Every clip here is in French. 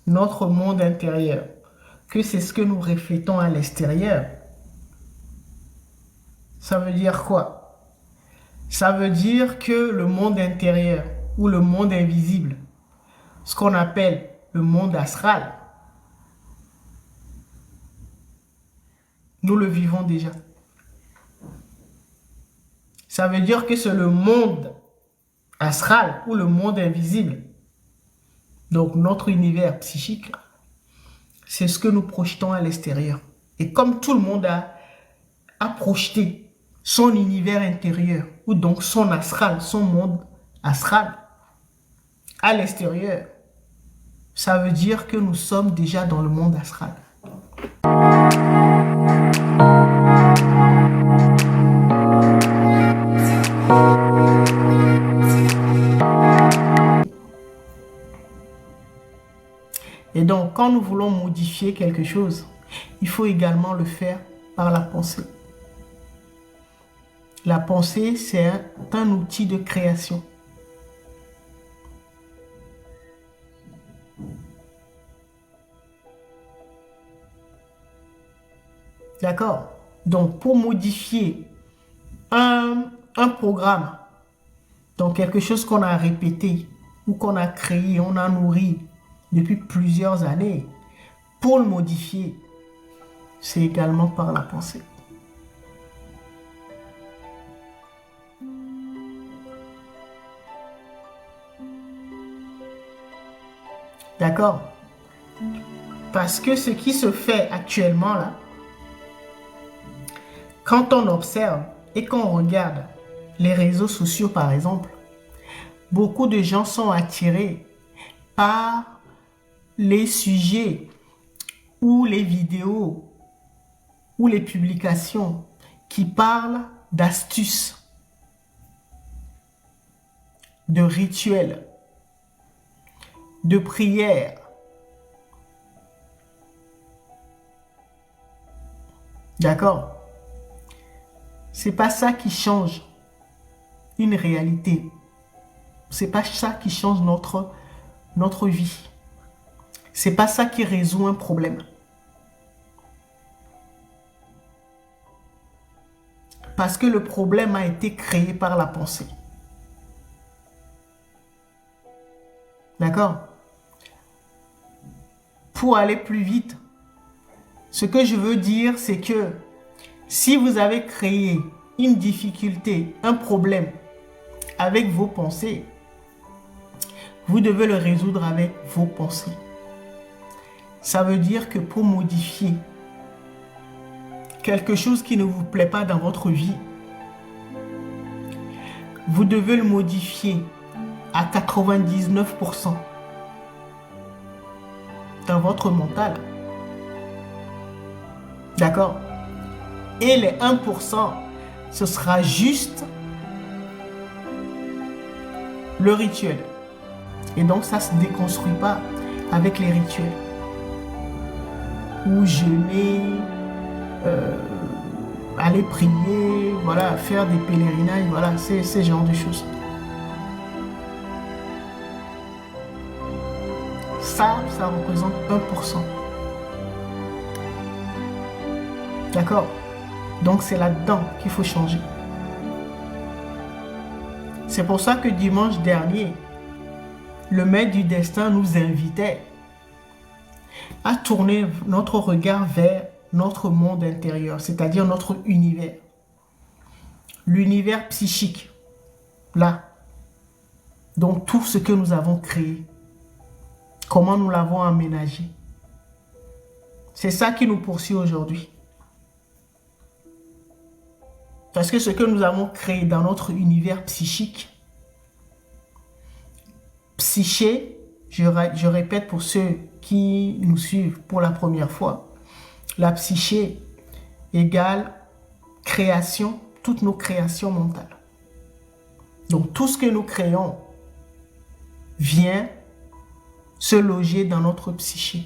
notre monde intérieur, que c'est ce que nous reflétons à l'extérieur, ça veut dire quoi? Ça veut dire que le monde intérieur ou le monde invisible, ce qu'on appelle le monde astral, nous le vivons déjà. Ça veut dire que c'est le monde astral ou le monde invisible. Donc notre univers psychique, c'est ce que nous projetons à l'extérieur. Et comme tout le monde a projeté son univers intérieur, ou donc son astral, son monde astral, à l'extérieur, ça veut dire que nous sommes déjà dans le monde astral. Et donc, quand nous voulons modifier quelque chose, il faut également le faire par la pensée. La pensée, c'est un outil de création. D'accord? Donc, pour modifier un programme, donc quelque chose qu'on a répété ou qu'on a créé, on a nourri depuis plusieurs années, pour le modifier, c'est également par la pensée. D'accord? Parce que ce qui se fait actuellement là, quand on observe et qu'on regarde les réseaux sociaux par exemple, beaucoup de gens sont attirés par les sujets ou les vidéos ou les publications qui parlent d'astuces, de rituels, de prières. D'accord? C'est pas ça qui change une réalité. C'est pas ça qui change notre vie. C'est pas ça qui résout un problème. Parce que le problème a été créé par la pensée. D'accord? Pour aller plus vite, ce que je veux dire, c'est que si vous avez créé une difficulté, un problème avec vos pensées, vous devez le résoudre avec vos pensées. Ça veut dire que pour modifier quelque chose qui ne vous plaît pas dans votre vie, vous devez le modifier à 99% dans votre mental. D'accord? Et les 1%, ce sera juste le rituel. Et donc ça ne se déconstruit pas avec les rituels. Ou jeûner, aller prier, voilà, faire des pèlerinages, voilà, c'est ce genre de choses. Ça représente 1%. D'accord? Donc c'est là-dedans qu'il faut changer. C'est pour ça que dimanche dernier, le maître du destin nous invitait à tourner notre regard vers notre monde intérieur, c'est-à-dire notre univers. L'univers psychique, là. Donc tout ce que nous avons créé, comment nous l'avons aménagé. C'est ça qui nous poursuit aujourd'hui. Parce que ce que nous avons créé dans notre univers psychique, psyché, je répète pour ceux qui nous suivent pour la première fois, la psyché égale création, toutes nos créations mentales. Donc tout ce que nous créons vient se loger dans notre psyché.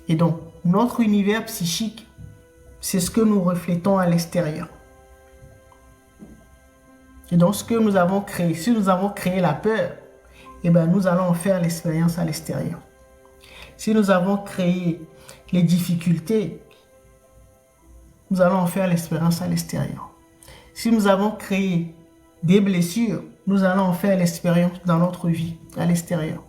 Et donc notre univers psychique, c'est ce que nous reflétons à l'extérieur. Et donc ce que nous avons créé, si nous avons créé la peur, eh ben, nous allons en faire l'expérience à l'extérieur. Si nous avons créé les difficultés, nous allons en faire l'expérience à l'extérieur. Si nous avons créé des blessures, nous allons en faire l'expérience dans notre vie à l'extérieur.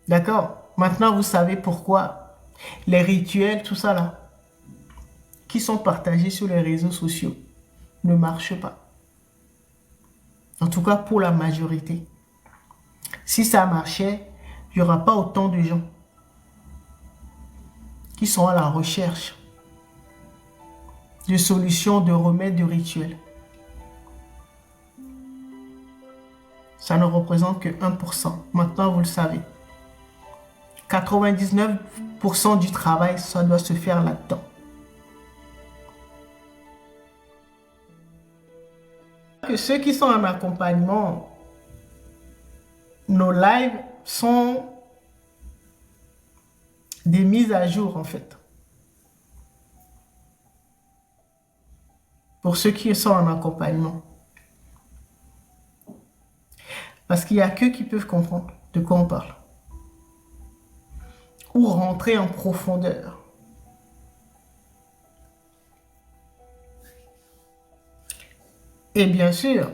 D'accord? Maintenant, vous savez pourquoi les rituels, tout ça là, qui sont partagés sur les réseaux sociaux, ne marchent pas. En tout cas, pour la majorité. Si ça marchait, il n'y aura pas autant de gens qui sont à la recherche de solutions, de remèdes, de rituels. Ça ne représente que 1%. Maintenant, vous le savez. 99% du travail, ça doit se faire là-dedans. Que ceux qui sont en accompagnement, nos lives sont des mises à jour en fait. Pour ceux qui sont en accompagnement. Parce qu'il n'y a qu'eux qui peuvent comprendre de quoi on parle. Ou rentrer en profondeur. Et bien sûr,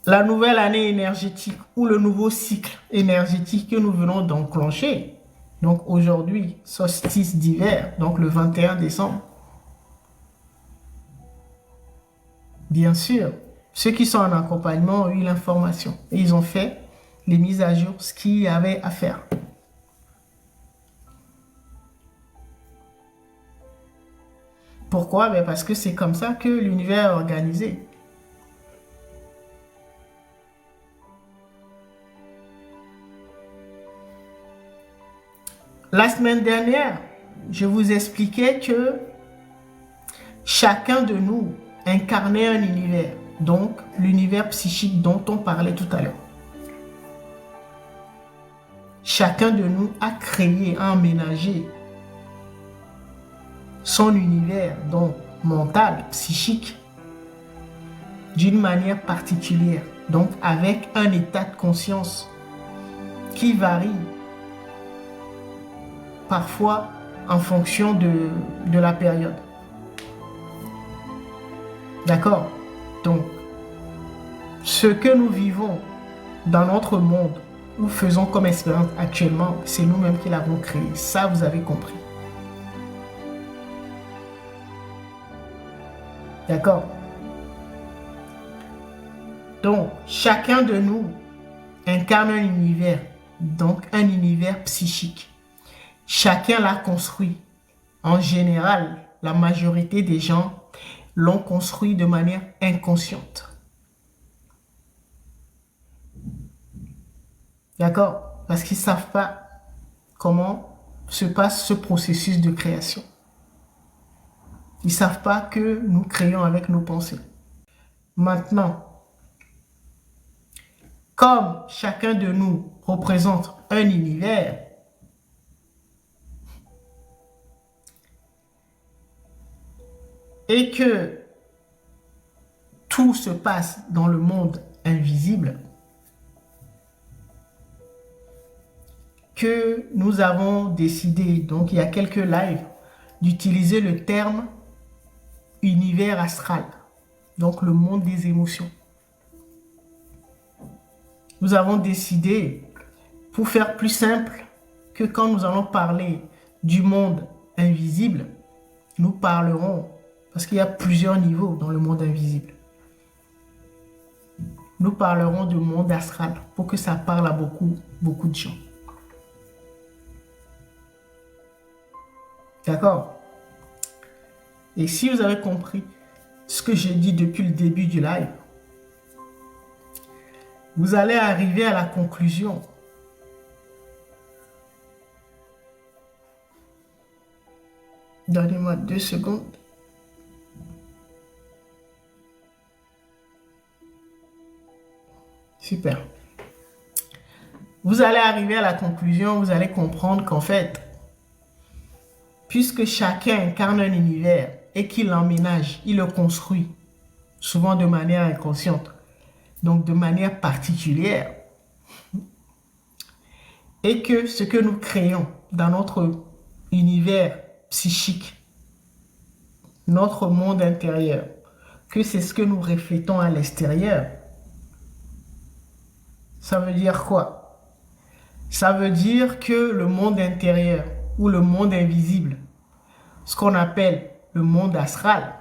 la nouvelle année énergétique ou le nouveau cycle énergétique que nous venons d'enclencher, donc aujourd'hui, solstice d'hiver, donc le 21 décembre, bien sûr, ceux qui sont en accompagnement ont eu l'information et ils ont fait les mises à jour, ce qu'il y avait à faire. Pourquoi? Parce que c'est comme ça que l'univers est organisé. La semaine dernière, je vous expliquais que chacun de nous incarnait un univers, donc l'univers psychique dont on parlait tout à l'heure. Chacun de nous a créé, a emménagé son univers, donc mental, psychique, d'une manière particulière, donc avec un état de conscience qui varie parfois en fonction de la période. D'accord? Donc, ce que nous vivons dans notre monde, nous faisons comme expérience actuellement, c'est nous-mêmes qui l'avons créé. Ça, vous avez compris. D'accord? Donc, chacun de nous incarne un univers, donc un univers psychique. Chacun l'a construit. En général, la majorité des gens l'ont construit de manière inconsciente. D'accord? Parce qu'ils ne savent pas comment se passe ce processus de création. Ils ne savent pas que nous créons avec nos pensées. Maintenant, comme chacun de nous représente un univers, et que tout se passe dans le monde invisible, que nous avons décidé, donc il y a quelques lives, d'utiliser le terme univers astral, donc le monde des émotions. Nous avons décidé, pour faire plus simple, que quand nous allons parler du monde invisible, nous parlerons, parce qu'il y a plusieurs niveaux dans le monde invisible, nous parlerons du monde astral pour que ça parle à beaucoup de gens. D'accord? Et si vous avez compris ce que j'ai dit depuis le début du live, vous allez arriver à la conclusion. Donnez-moi 2 secondes. Super. Vous allez arriver à la conclusion, vous allez comprendre qu'en fait, puisque chacun incarne un univers et qu'il l'emménage, il le construit souvent de manière inconsciente, donc de manière particulière. Et que ce que nous créons dans notre univers psychique, notre monde intérieur, que c'est ce que nous reflétons à l'extérieur. Ça veut dire quoi? Ça veut dire que le monde intérieur ou le monde invisible, ce qu'on appelle le monde astral,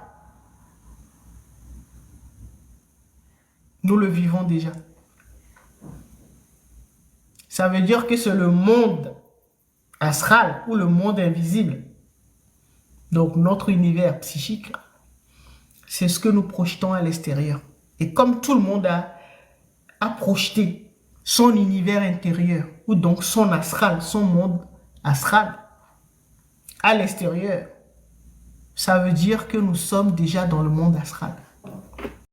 nous le vivons déjà. Ça veut dire que c'est le monde astral ou le monde invisible, donc notre univers psychique, c'est ce que nous projetons à l'extérieur. Et comme tout le monde a projeté son univers intérieur, ou donc son astral, son monde astral, à l'extérieur, ça veut dire que nous sommes déjà dans le monde astral.